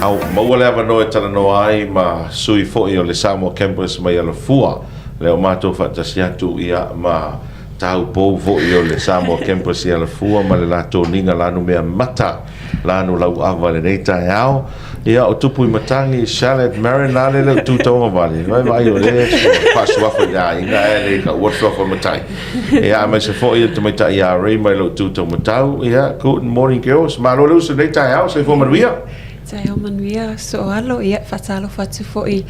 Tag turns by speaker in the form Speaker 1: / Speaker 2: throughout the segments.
Speaker 1: Au maua leva no e Talanoaga ai ma sui fo'i o le Samoa campus mai ala fua leo mātou whaatasi atu ia ma tau pou fo'i o le Samoa campus i ala fua ma le lato ninga lanu mea mata lanu lau awa le neita e ao ia o tupu i matangi Charlotte Marinale le tūtonga vale vai o le pasuafa ia inga e le ka uatsuafa matai ia mai se fo'i te mai tai a rei mai lo tūtonga matau ia good morning girls ma lo leu se neita e ao se fo manuia
Speaker 2: Sai o manuia so alo ia fatalo fatu fo i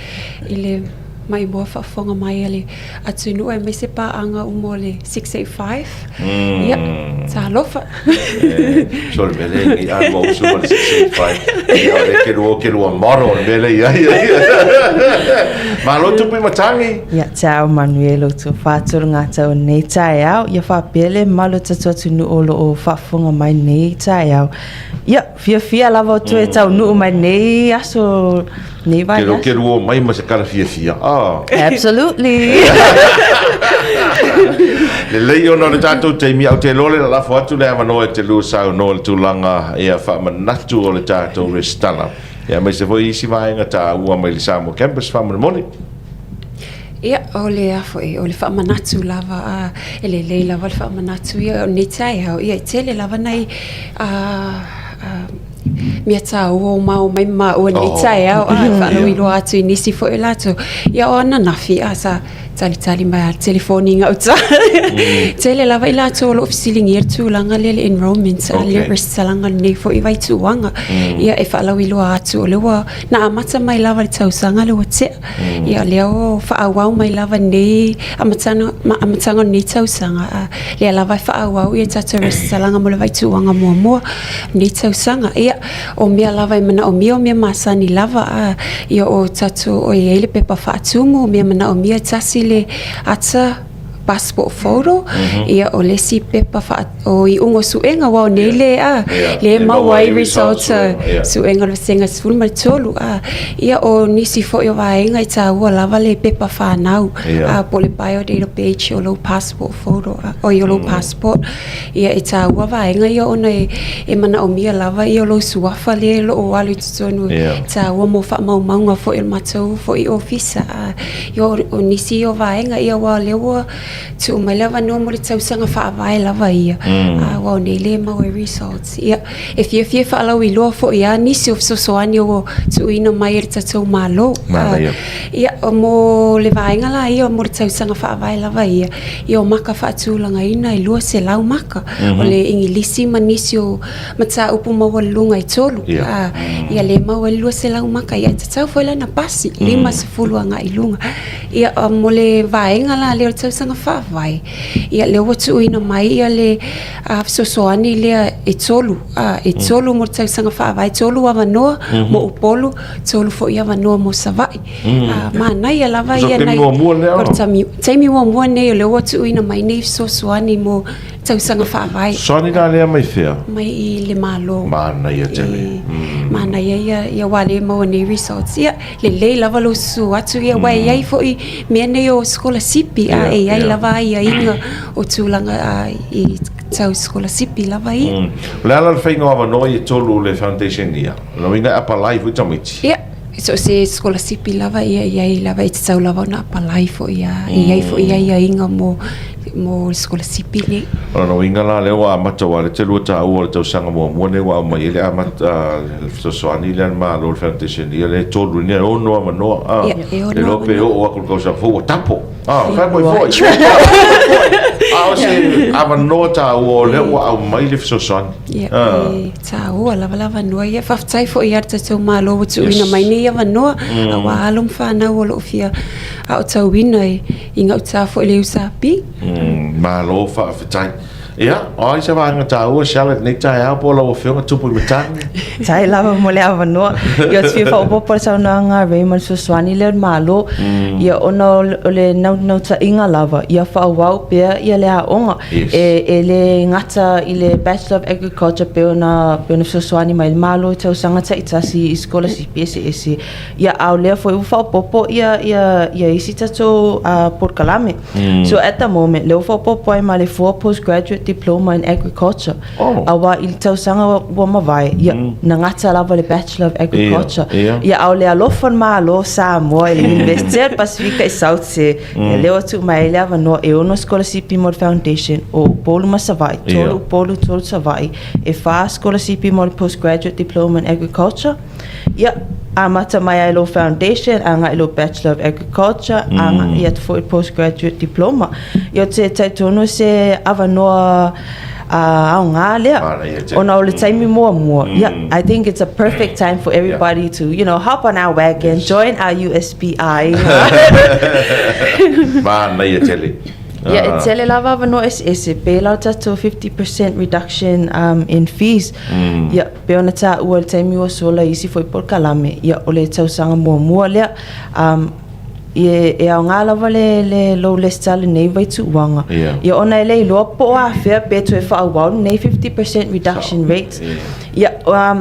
Speaker 2: le mai mo fa fonga mai ale atu no e me se pa anga umo le 685 ia sa lofa
Speaker 1: so le bele i a mo so le 685 ia le ke ro moro bele ia ma lo tu pi matangi
Speaker 3: ia ciao Manuelo tu fatu nga tau nei tai au ia fa bele malo tatu tu no o fa fonga mai nei tai au ia fia lava tu e tau no mai nei aso nei vai
Speaker 1: ke ro mai ma se kala fia
Speaker 3: absolutely
Speaker 1: le leo no le tatou te mi au te lole la fo atu le avano e te lu sau no le tulanga ia fa manatu o le tatou restala ia mai se foi isi vaenga ta ua mai le Samoa campus fa moni
Speaker 2: ia o le afo o le whaamanatu lava ele le lava le whaamanatu ia o ne tai au ia tele lava nei mia tau o mau mai ma o ni tai au whanau i loa atu i nisi fo e lato ia o ana nafi sa tali mai al telefoni ngau ta tele lava i lato o lo ofisilingi er tu langa le enrollment le restalanga nei fo i vai tuanga ia e whalau i loa atu o lewa na amata mai lava le tausanga lewa te ia leo whaawau mai lava nei amatanga nei tausanga lea lava i whaawau i tata restalanga mo le vai tuanga mua nei tausanga ia o mea lava i mana o mea masani lava ia o tatu o i ele pepa whaatumu o mea mana o mea tasi le ata passport photo ia o le si pepa o i ungo suenga wa nei le mawai result suenga le senga sul mai tolu ia o nisi fo yo vaenga i taua lava le pepa whanau po le biodata page o lo passport photo o i lo passport ia i taua vaenga ia ona e mana o mia lava ia lo suafa le lo o alu tsonu taua mo fa maunga fo il matou fo i office ia o nisi yo vaenga ia wa lewa tu mai lava no mo le tausanga whaavai lava ia wa nei le mau e results ia e fia whaalau i loa fo ia nisi of sosoani o tu ina mai e tatou malo ia o mo le vaenga la ia mo le tausanga whaavai lava ia o maka whaatulanga ina i lua se lau maka o le ingilisi ma nisi o mata upu maua lunga i tolu ia le mau e lua se lau maka ia tatau foi la na pasi 5 anga i lunga ia mo le vaenga la le tausanga whaavai ia le watu ina mai ia le sosoani le e tolu mo tausanga whaavai tolu avanoa mo upolu tolu fo ia avanoa mo savai mana ia lava ia nai taimi mua nei le watu ina mai nei sosoani mo tausanga whaavai
Speaker 1: soni na lea mai fea
Speaker 2: mai i le malo
Speaker 1: mana ia tele
Speaker 2: mana ia wale mo nei results ia le lava lo su atu ia wai ai fo i mea nei o scholarship ai lava ia inga o tūlanga i tau scholarship lava i
Speaker 1: le ala le whainga awa noi e tolu le foundation ia no inga apalai fu tamiti
Speaker 2: ia so se scholarship lava ia lava i tau lava na apalai fo ia fo ia inga mo scholarship ni
Speaker 1: no inga la le wa mata wa le telu ta o le tausanga mo ne wa mai le amata so soani le ma lo foundation ia le tolu ni o no ma no le lo pe o ko ko sa fo tapo fa mo fo se ava nota o le wa mai le so soani
Speaker 2: ta o lava no ia fa tai fo ia te ma lo tu ina mai ni ava no wa alum fa na o lo fia au tau wina inga ta fo le usapi
Speaker 1: ma lo fa tai ia ai se va ngata o Charlotte nei tai a pola o fionga tupu i matanga
Speaker 3: tai lava mo le ava no ia tfi fa o por sa na nga Raymond Suswani le malo ia ono le no ta inga lava ia fa wau pe ia le onga e le ngata i le Bachelor of Agriculture pe ona Suswani mai malo tau sanga ta itasi scholarship ese ia au le foi fa popo ia isi tato por kalame so at the moment le fa popo mai le for postgraduate Diploma in Agriculture.
Speaker 1: Oh.
Speaker 3: Awa il tausanga wa mawai. Ia nangata lava le Bachelor of Agriculture. Ia au le alofan malo Samoa le Universidade Pacifica e South Se. Ia leo tu mai le avanoa e ono scholarship mo foundation o polu masavai. Tolu savai. E fa scholarship mo postgraduate diploma in agriculture. Ia amata mai ilo foundation anga ilo Bachelor of Agriculture anga ia for postgraduate diploma. Ia te taitono se avanoa au ngā lea. Ona o le taimi mua. Yeah, I think it's a perfect time for everybody to, hop on our wagon, join our USBI.
Speaker 1: Mana ia tele.
Speaker 3: Yeah, it's tele lava no SS pela tato 50% reduction in fees. Yeah, pe ona ta ua taimi o sola isi foi por kalame. Yeah, ole tausanga mua lea. E au ngā lava le low less tale nei vai tu wanga. Ia ona ele loa po a fair pe tu e whao nei 50% reduction rate. Yeah,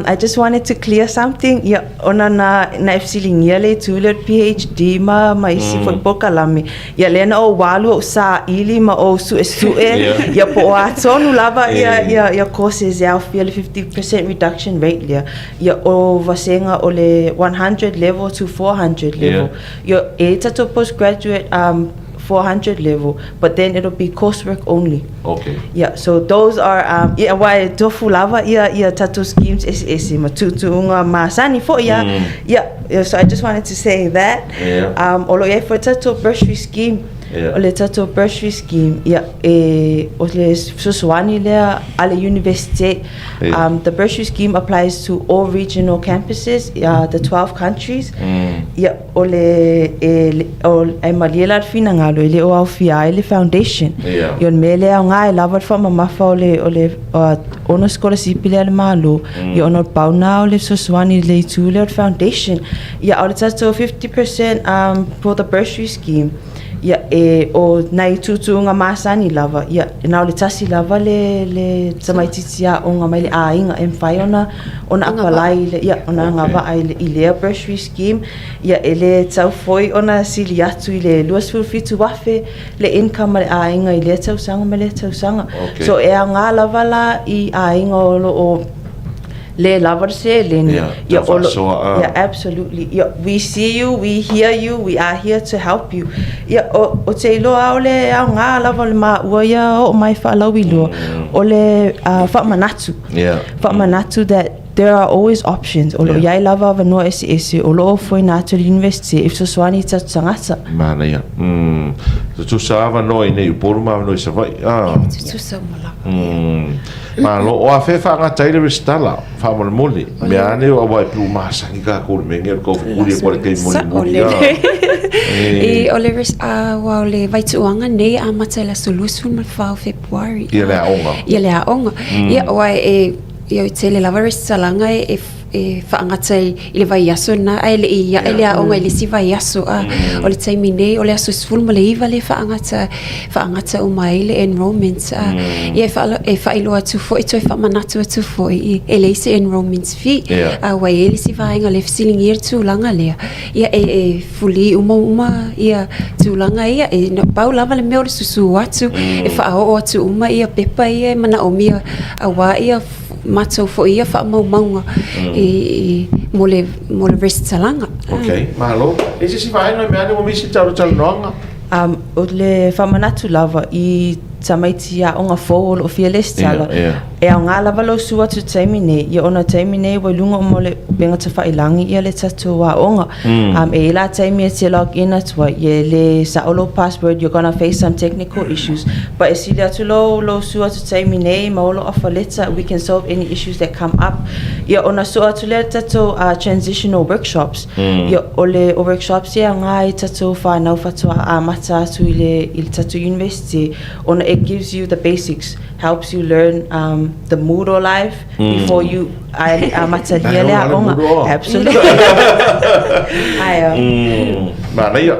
Speaker 3: I just wanted to clear something. Yeah, ona na fsilingia le tu le PhD ma isi foi po kalame. Yeah, lena o walu o sa ili ma o su e. Yeah, po a tonu lava ia courses ia fia le 50% reduction rate lia. Yeah, o vasenga o le 100 level to 400 level. Yeah, to postgraduate 400 level, but then it'll be coursework only.
Speaker 1: Okay.
Speaker 3: Yeah, so those are why tofu lava tattoo schemes is matutunga masani for yeah. So I just wanted to say that. Olo for tattoo bursary scheme. Ole tattoo bursary scheme. Yeah, ole suswani lea ale university. The bursary scheme applies to all regional campuses, the 12 countries. Yeah, ole maliela fina ngalo ele o aufia ele foundation. Yon mele au ngai lava fa mamafa ole ono scholarship le malo. Yon ono pauna ole suswani le tule foundation. Yeah, ole tattoo 50% for the bursary scheme. Yeah, o nai tutunga masani lava. Yeah, na le tasi lava le tamaititia o nga mai le ainga emfai ona apalai le ona ngava ai le bursary scheme. Yeah, ele tau foi ona sili atu le luasful fitu wafe le income le ainga le tau sanga. So nga lava la I ainga o le lavar se le yeah, absolutely. Yeah, we see you, we hear you, we are here to help you. Yeah, o te lo ole au nga lava le ma ua ia o mai fa lawi lo ole fa manatu.
Speaker 1: Yeah.
Speaker 3: Fa manatu that there are always options. Olo yai lava no SS olo foi natu university if so swani ta tsangata.
Speaker 1: Mana ia. So tu sava no nei por ma no se vai.
Speaker 2: Tu sa mala.
Speaker 1: Ma lo o afe fa nga taile restala fa mo moli. Me ane o vai plu masa ni ka ko me ngel ko fuli por ke moli.
Speaker 2: E Oliver's wa le vai tuanga nei a matela solution mal fa February.
Speaker 1: Ia le
Speaker 2: aonga. Ia wa ia tele lava salanga e whaangatai I le vai aso na ai le ia ele a onga le si vai aso o le taimi nei o le aso sful ma le iwa le whaangata o mai le enrollments ia e whailo atu fo e toi whamanatu atu fo e le se enrollments fi a wai e le si vaenga le fsilingi tu langa lea ia e fuli uma ia tu langa ia e no pau lava le meo le susu atu e whaao atu uma ia pepa ia mana o mia a wa ia matou fo ia fa maunga mo le rest salanga.
Speaker 1: Okay, malo. Ese si vai no me ane mo misi Talanoaga.
Speaker 3: O le whamanatu lava I tamaitia o ngā fōolo o fia lestala. E au ngā lava lo sua tu taimi nei. Ia ona taimi nei wai lunga o mo le benga ta whailangi ia le tatu wa onga. E la taimi e te log in atua. Ia le saolo password, you're gonna face some technical issues. But e sili atu lo sua tu taimi nei, maolo offer letter, we can solve any issues that come up. Ia ona sua atu le tatu transitional workshops. Ia ole o workshops ia ngā I tatu whanau fatua a mata atu I le tatu university. Ona it gives you the basics, helps you learn the Moodle life before you absolutely.
Speaker 1: Mana ia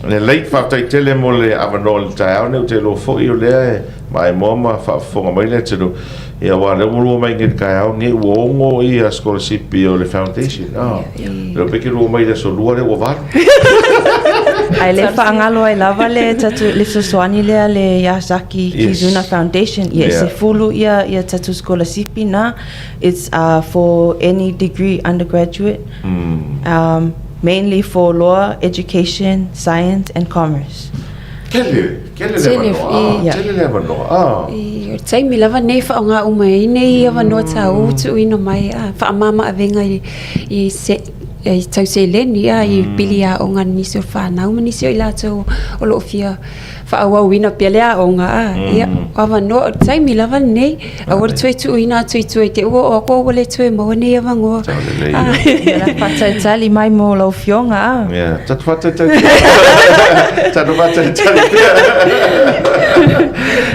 Speaker 1: le late fatai tele mo le avanol tau ne te lo fo I le mai moma fa fonga mai le tulu ia wa le mo mai ngi kai au ngi wongo I a scholarship o le foundation lo peke lo mai le so luare o var
Speaker 3: Ai le whaangalo ai lava le tatu le Soswani lea le Yasaki Kizuna Foundation. Se fulu ia tatu scholarship na. It's for any degree undergraduate. Mainly for law, education, science and commerce.
Speaker 1: Kele le manoa.
Speaker 2: Taimi lava nei whaonga umai nei wanoa tau tu ino mai whaamama avenga i tau se leni i pili a onga nisi o whanau ma nisi o i lato o loo fia whaawau wina pia lea onga ia wanoa taimi lava nei a wara tue tu ina tue te ua o ko wale tue maua nei avangoa
Speaker 3: Ia whataitali mai mo lau fionga
Speaker 1: Tatu whataitali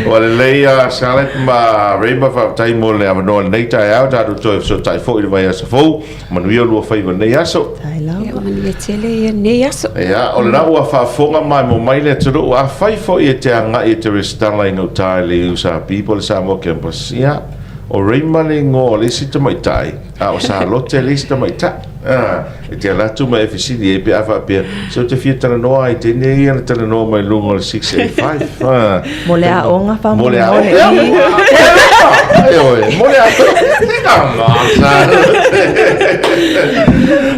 Speaker 1: Wale leia Scarlett ma Rainbow whaatai mo le amanoa nei tai au tatu toi so tai fo i le mai asa fou manuia lua whaiva nei aso
Speaker 3: Tai lau
Speaker 2: mani e tele ia nei aso
Speaker 1: Ia, o le na ua whaafonga mai mo mai le turu ua whai fo i te anga i te restala i ngau tai le usa people le Samoa campus ia o reima le ngō le sita mai tai a o sa lote le sita mai tai e te alatu mai efisidi e pe awha pia so te fia Talanoa i te nei ana Talanoa mai lunga le 685
Speaker 3: Mo le a onga wha mo le
Speaker 1: Mo le a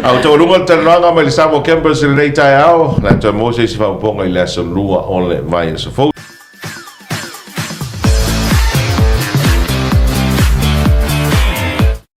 Speaker 1: Au tau lunga Talanoa mai le Samoa campus le nei tai au na tau mo se si whauponga i le aso lua o le mai aso fau